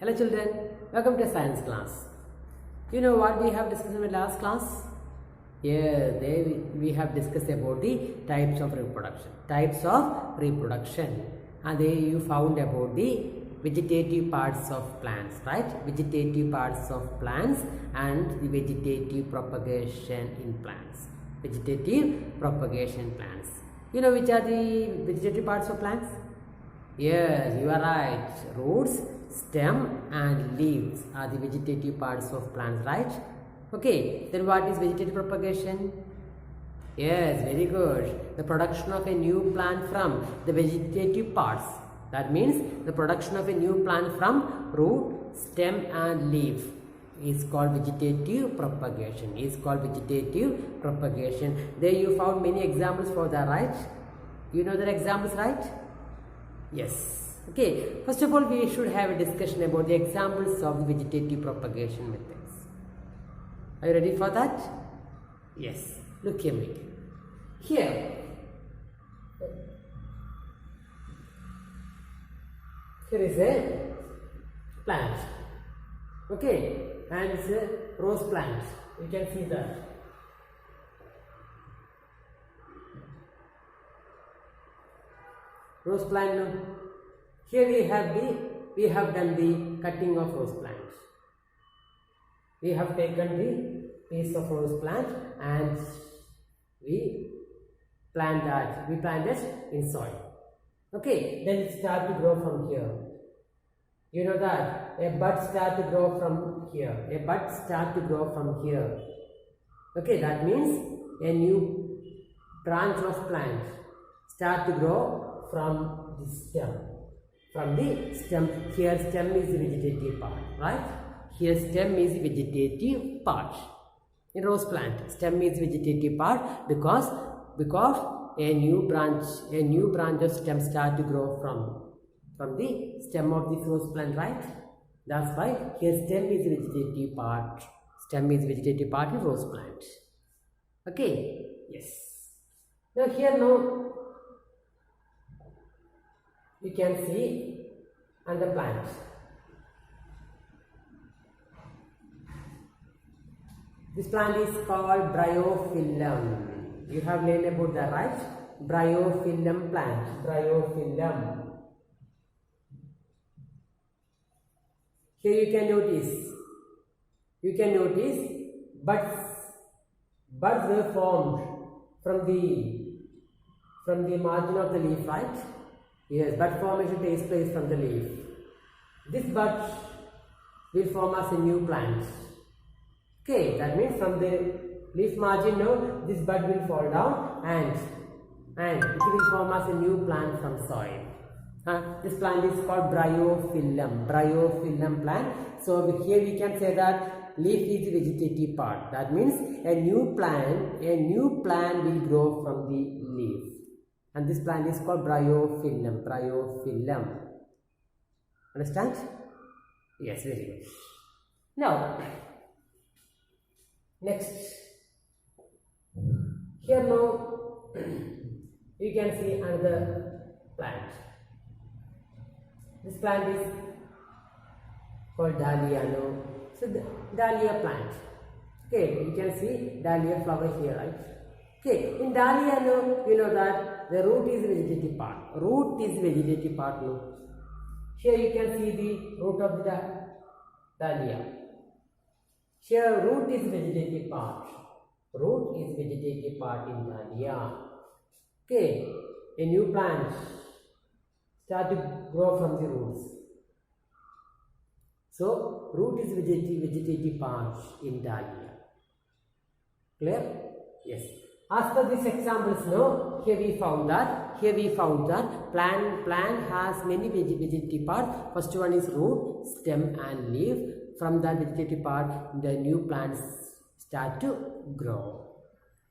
Hello children, welcome to science class. You know what we have discussed in the last class? We have discussed about the types of reproduction. And there you found about the vegetative parts of plants, right? Vegetative parts of plants and the vegetative propagation in plants. Vegetative propagation plants. You know which are the vegetative parts of plants? Yes, you are right. Roots, stem and leaves are the vegetative parts of plants, right? Okay, then what is vegetative propagation? Yes, very good. The production of a new plant from the vegetative parts. That means the production of a new plant from root, stem and leaf is called vegetative propagation. There you found many examples for that, right? You know the examples, right? Yes. Okay. First of all, we should have a discussion about the examples of the vegetative propagation methods. Are you ready for that? Yes. Look here, mate. Here is a plant. Okay. And it's a rose plant. You can see that. Rose plant. No? Here we have done the cutting of rose plant. We have taken the piece of rose plant and we plant that. We plant it in soil. Okay, then it start to grow from here. You know that a bud start to grow from here. Okay, that means a new branch of plant start to grow from the stem. Here stem is the vegetative part, right? Here stem is the vegetative part. In rose plant, stem is vegetative part because a new branch of stem start to grow from the stem of this rose plant, right? That's why here stem is vegetative part. Stem is vegetative part in rose plant. Okay, yes. Now you can see on the plant. This plant is called bryophyllum. You have learned about that, right? Bryophyllum plant. Bryophyllum. Here you can notice buds were formed from the margin of the leaf, right? Yes, bud formation takes place from the leaf. This bud will form as a new plant. Okay, that means from the leaf margin now, this bud will fall down and it will form as a new plant from soil. This plant is called bryophyllum plant. So here we can say that leaf is the vegetative part. That means a new plant will grow from the leaf. And this plant is called bryophyllum. Understand? Yes, very good. Now, next. Here now, you can see another plant. This plant is called dahlia. No? So, the dahlia plant. Okay, you can see dahlia flower here, right? Okay, in dahlia, no, you know that the root is vegetative part. No? Here you can see the root of the dahlia. Here root is vegetative part. In dahlia. Okay, a new plant start to grow from the roots. So root is vegetative part in dahlia. Clear? Yes. As per these examples, no, here we found that plant has many vegetative parts. First one is root, stem and leaf. From that vegetative part, the new plants start to grow.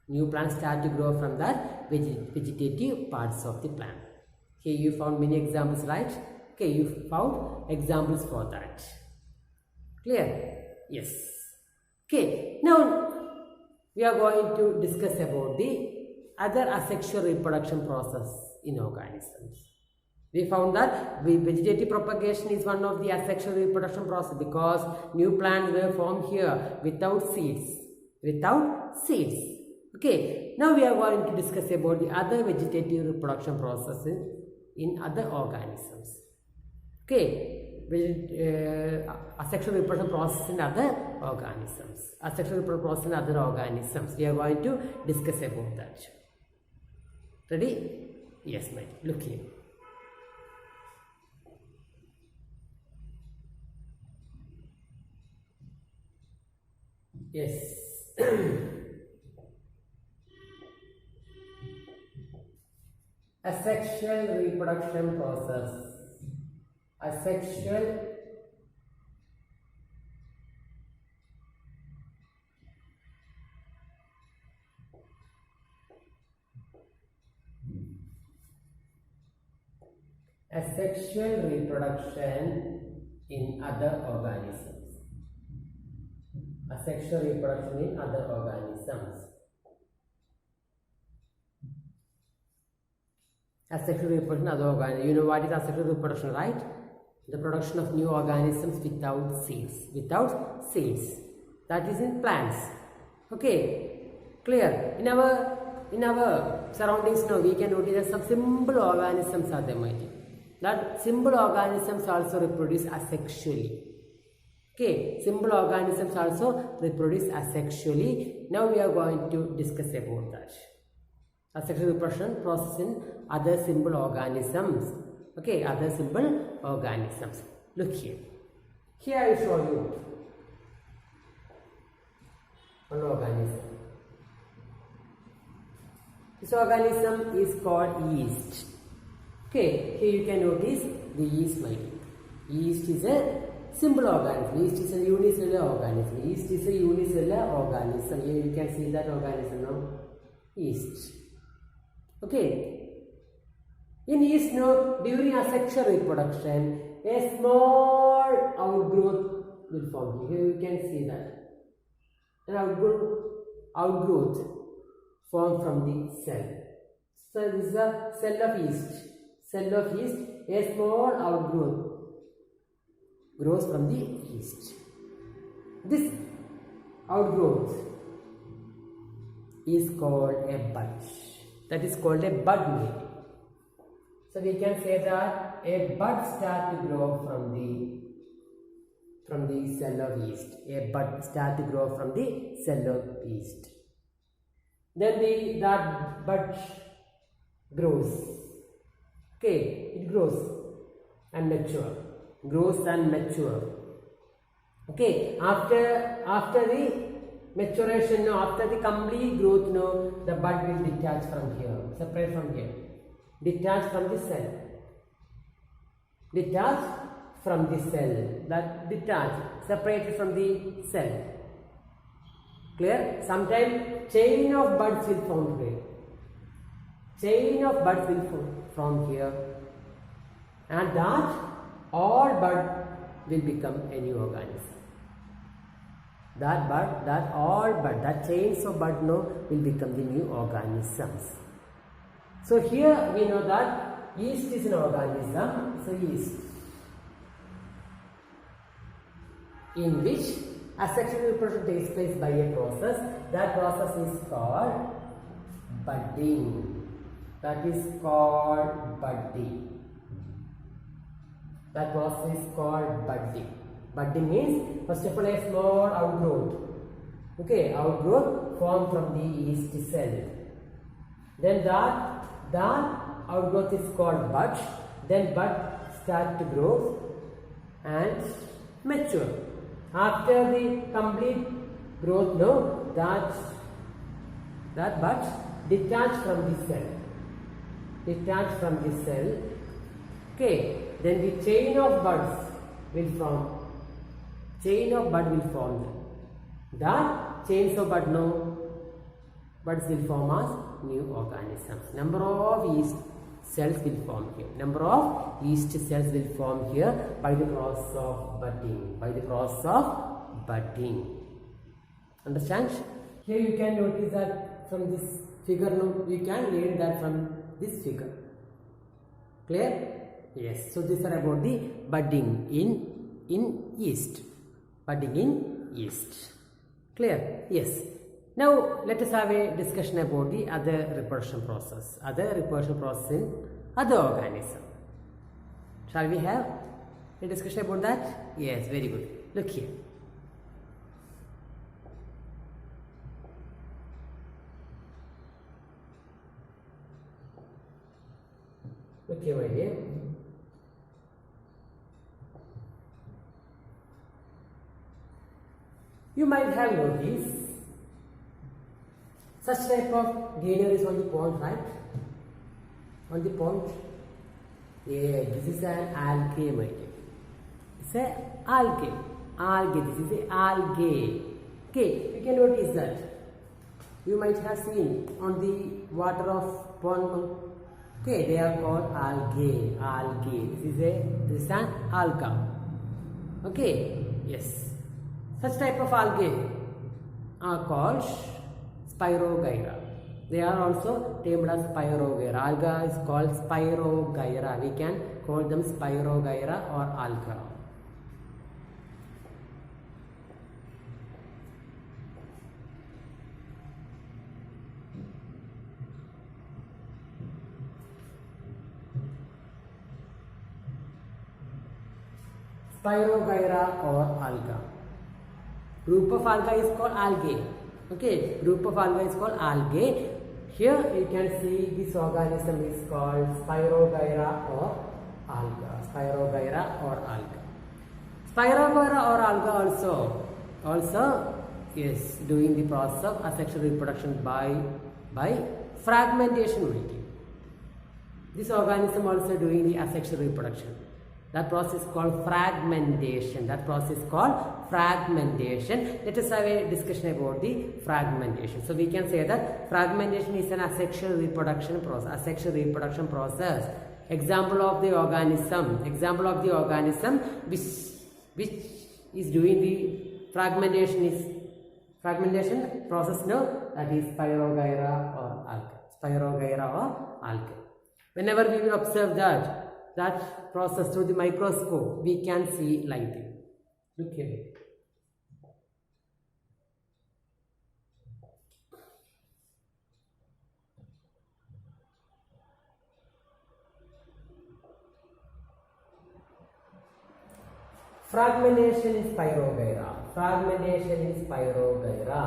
From that vegetative parts of the plant. Here you found many examples, right? Okay, you found examples for that. Clear? Yes. Okay, now we are going to discuss about the other asexual reproduction process in organisms. We found that vegetative propagation is one of the asexual reproduction process because new plants were formed here without seeds. Without seeds. Okay, now we are going to discuss about the other vegetative reproduction processes in other organisms. Okay, asexual reproduction process in other organisms. Asexual reproduction process in other organisms. We are going to discuss about that. Ready? Yes, mate. Look here. Yes. Asexual reproduction process. Asexual reproduction in other organisms. Asexual reproduction in other organisms. Asexual reproduction in other organisms. You know what is asexual reproduction, right? The production of new organisms without seeds. Without seeds. That is in plants. Okay, clear. In our surroundings now, we can notice that some simple organisms are there. That simple organisms also reproduce asexually. Okay, simple organisms also reproduce asexually. Now we are going to discuss about that. Asexual reproduction process in other simple organisms. Okay, other simple organisms. Look here. Here I show you one organism. This organism is called yeast. Okay, here you can notice the yeast mighty. Yeast is a simple organism. Yeast is a unicellular organism. Yeast is a unicellular organism. Here you can see that organism now. Yeast. Okay. In yeast now, during asexual reproduction, a small outgrowth will form. Here you can see that. An outgrowth formed from the cell. So this is a cell of yeast. Cell of yeast, a small outgrowth grows from the yeast. This outgrowth is called a bud. That is called a bud mating. So we can say that a bud starts to grow from the cell of yeast. A bud starts to grow from the cell of yeast. Then that bud grows. Okay, it grows and mature. Grows and mature. Okay, after the maturation, after the complete growth, the bud will detach from here, separate from here. Detach from the cell. Detach from the cell. That detach, separated from the cell. Clear? Sometimes chain of buds will form here. Chain of buds will form here. And that all bud will become a new organism. That chains of bud will become the new organisms. So here we know that yeast is an organism. So yeast, in which asexual reproduction takes place by a process. That process is called budding. That is called budding. That process is called budding. Budding means, first of all, a small outgrowth. Okay, outgrowth formed from the yeast cell. Then that outgrowth is called bud. Then bud start to grow and mature. After the complete growth, that bud detach from the cell. Detach from the cell. Okay, then the chain of buds will form. Chain of bud will form. That chains of buds will form as new organisms. Number of yeast cells will form here. Number of yeast cells will form here by the process of budding. By the process of budding. Understand? Here you can notice that from this figure, we can learn that from this figure. Clear? Yes, so these are about the budding in yeast. Budding in yeast. Clear? Yes. Now let us have a discussion about the other reproduction process. Other reproduction process in other organism. Shall we have a discussion about that? Yes, very good. Look here. Look here, my dear. You might have noticed such type of gainer is on the pond, right? On the pond. Yeah, this is an algae, my dear. It's a algae. Algae. This is a algae. Okay, you can notice that. You might have seen on the water of pond. Okay, they are called algae. Algae. This is an alga. Okay. Yes. Such type of algae are called Spirogyra. They are also termed as Spirogyra. Alga is called Spirogyra. We can call them Spirogyra or alga. Spirogyra or alga. Group of alga is called algae. Okay, group of alga is called algae. Here you can see this organism is called Spirogyra or alga. Spirogyra or alga. Spirogyra or alga also is doing the process of asexual reproduction by fragmentation only. This organism also doing the asexual reproduction. That process is called fragmentation. That process is called fragmentation. Let us have a discussion about the fragmentation. So we can say that fragmentation is an asexual reproduction process. Asexual reproduction process. Example of the organism. Example of the organism which is doing the fragmentation process. No, that is Spirogyra or alga. Spirogyra or alga. Whenever we will observe that process through the microscope, we can see like this. Look here. Fragmentation is Spirogyra. Fragmentation is Spirogyra.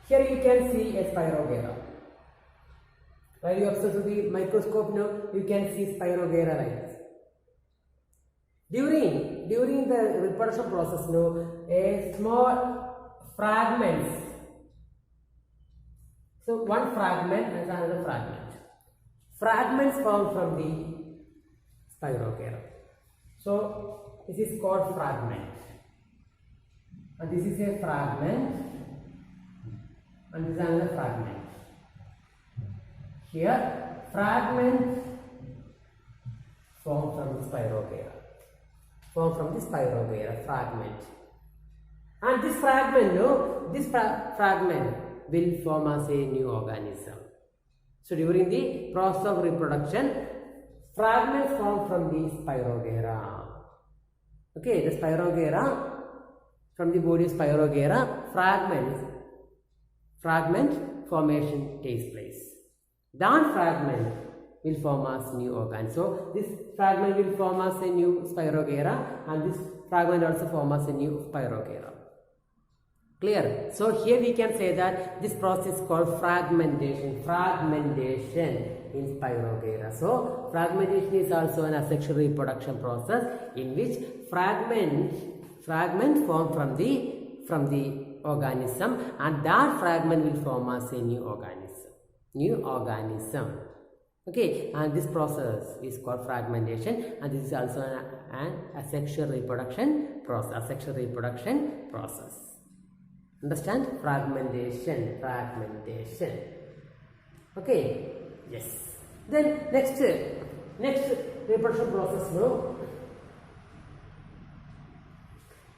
Here you can see a Spirogyra. While you observe through the microscope now, you can see Spirogyra like this. During the reproduction process now, a small fragments. So one fragment and another fragment. Fragments formed from the Spirogyra. So this is called fragment. And this is a fragment. And this is another fragment. Here, fragment formed from the Spirogyra. Formed from the Spirogyra, fragment. And this fragment will form as a new organism. So during the process of reproduction, fragments formed from the Spirogyra. Okay, the Spirogyra, from the body of Spirogyra, fragment formation takes place. That fragment will form as new organ. So this fragment will form as a new Spirogyra, and this fragment also form as a new Spirogyra. Clear? So here we can say that this process is called fragmentation. Fragmentation in Spirogyra. So fragmentation is also an asexual reproduction process in which fragments form from the organism, and that fragment will form as a new organism. Okay, and this process is called fragmentation, and this is also an asexual reproduction process. Understand? Fragmentation. Okay, yes. Then next reproduction process, no?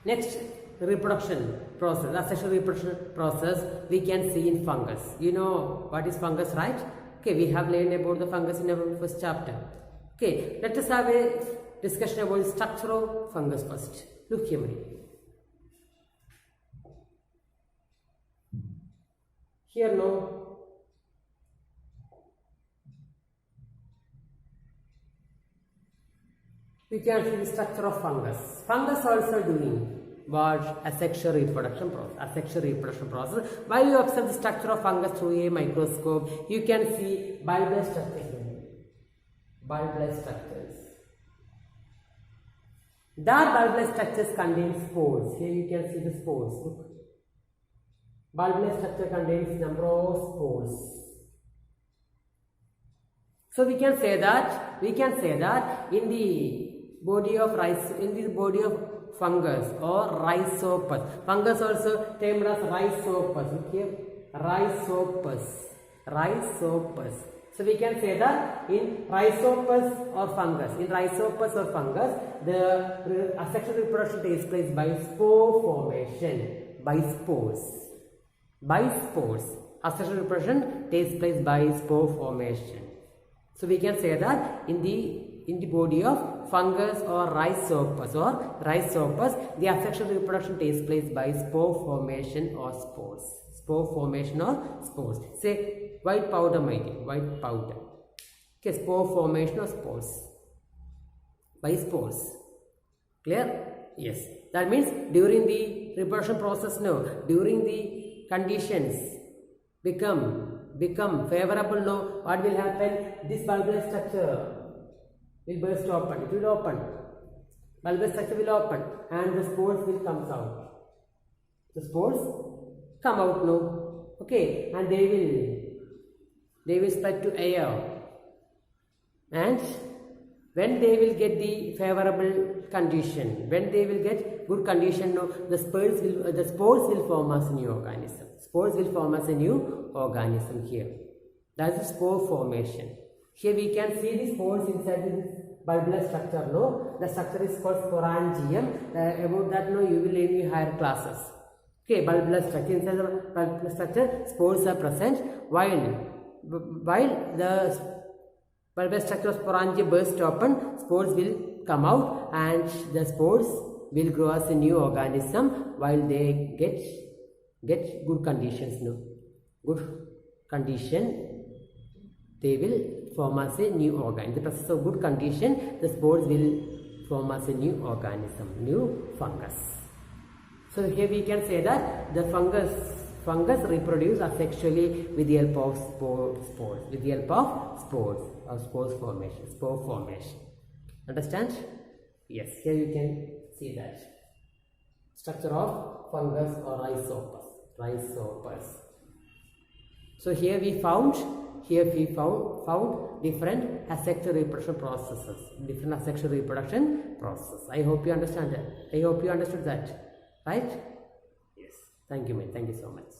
Next reproduction process, asexual reproduction process, we can see in fungus. You know what is fungus, right? Okay, we have learned about the fungus in our first chapter. Okay, let us have a discussion about the structure of fungus first. Look here, here now, we can see the structure of fungus. Fungus also doing what? Asexual reproduction process. Asexual reproduction process. While you observe the structure of fungus through a microscope, you can see bulbous structures. Bulbous structures. That bulbous structures contain spores. Here you can see the spores. Look. Bulbous structure contains number of spores. So we can say that in the body of fungus or rhizopus. Fungus also termed as rhizopus. Look here, rhizopus. So we can say that in rhizopus or fungus, the asexual reproduction takes place by spore formation, by spores. Asexual reproduction takes place by spore formation. So we can say that in the body of fungus or rhizopus, the asexual reproduction takes place by spore formation or spores. Say white powder, white powder. Okay, spore formation or spores. By spores. Clear? Yes. That means during the reproduction process, during the conditions become favorable, what will happen? This bulbous structure will burst open. It will open. Bulbous structure will open and the spores will come out. The spores come out now. Okay, and they will spread to air. And when they will get the favorable condition, when they will get good condition, the spores will form as a new organism. Spores will form as a new organism here. That is spore formation. Here we can see the spores inside this bulbous structure. The structure is called sporangium. About that, you will learn in higher classes. Okay, bulbous structure. Inside the bulbous structure, spores are present. While the bulbous structure of sporangium bursts open, spores will come out and the spores will grow as a new organism while they get good conditions. Good condition, they will form as a new organism. In the process of good condition, the spores will form as a new organism, new fungus. So here we can say that the fungus reproduce asexually with the help of spores, or spore formation. Understand? Yes, here you can see that structure of fungus or rhizopus. So here we found different asexual reproduction processes, I hope you understand that. I hope you understood that, right? Yes. Thank you, mate. Thank you so much.